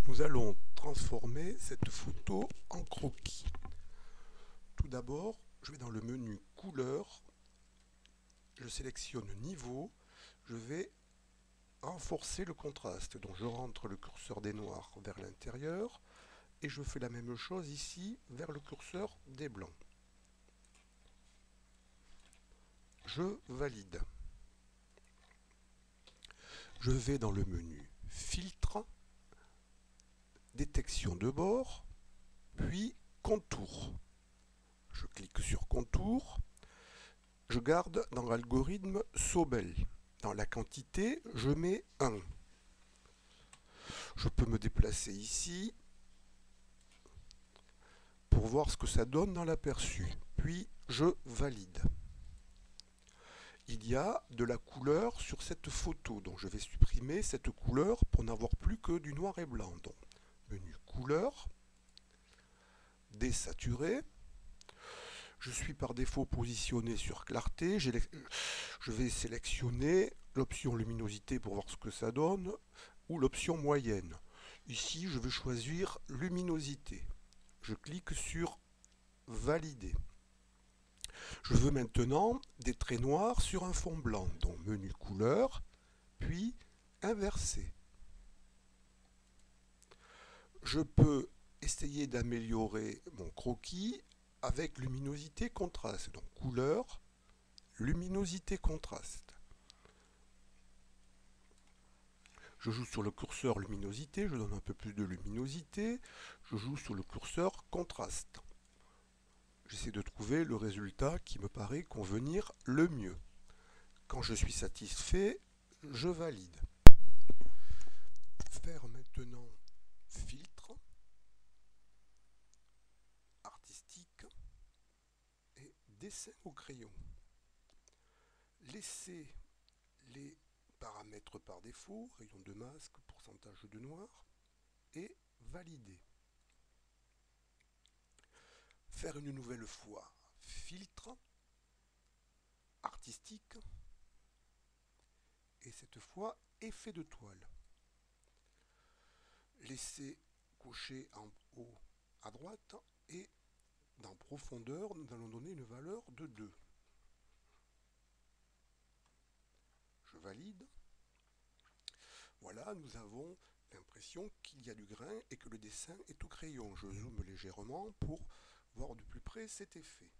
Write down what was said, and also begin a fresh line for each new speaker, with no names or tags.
Nous allons transformer cette photo en croquis. Tout d'abord, je vais dans le menu couleur, je sélectionne niveau, je vais renforcer le contraste. Donc je rentre le curseur des noirs vers l'intérieur et je fais la même chose ici vers le curseur des blancs. Je valide. Je vais dans le menu filtre, détection de bord, puis contour. Je clique sur contour. Je garde dans l'algorithme Sobel. Dans la quantité, je mets 1. Je peux me déplacer ici pour voir ce que ça donne dans l'aperçu. Puis je valide. Il y a de la couleur sur cette photo, donc je vais supprimer cette couleur pour n'avoir plus que du noir et blanc. Donc, menu couleur, désaturé. Je suis par défaut positionné sur clarté. Je vais sélectionner l'option luminosité pour voir ce que ça donne, ou l'option moyenne. Ici, je vais choisir luminosité. Je clique sur valider. Je veux maintenant des traits noirs sur un fond blanc. Donc menu couleur, puis inverser. Je peux essayer d'améliorer mon croquis avec luminosité contraste. Donc couleur, luminosité contraste. Je joue sur le curseur luminosité, je donne un peu plus de luminosité. Je joue sur le curseur contraste. J'essaie de trouver le résultat qui me paraît convenir le mieux. Quand je suis satisfait, je valide. Faire maintenant filtre, artistique et dessin au crayon. Laisser les paramètres par défaut, rayon de masque, pourcentage de noir, et valider. Faire une nouvelle fois filtre, artistique, et cette fois effet de toile. Laisser cocher en haut à droite et dans profondeur, nous allons donner une valeur de 2. Je valide. Voilà, nous avons l'impression qu'il y a du grain et que le dessin est au crayon. Je zoome légèrement pour voir de plus près cet effet.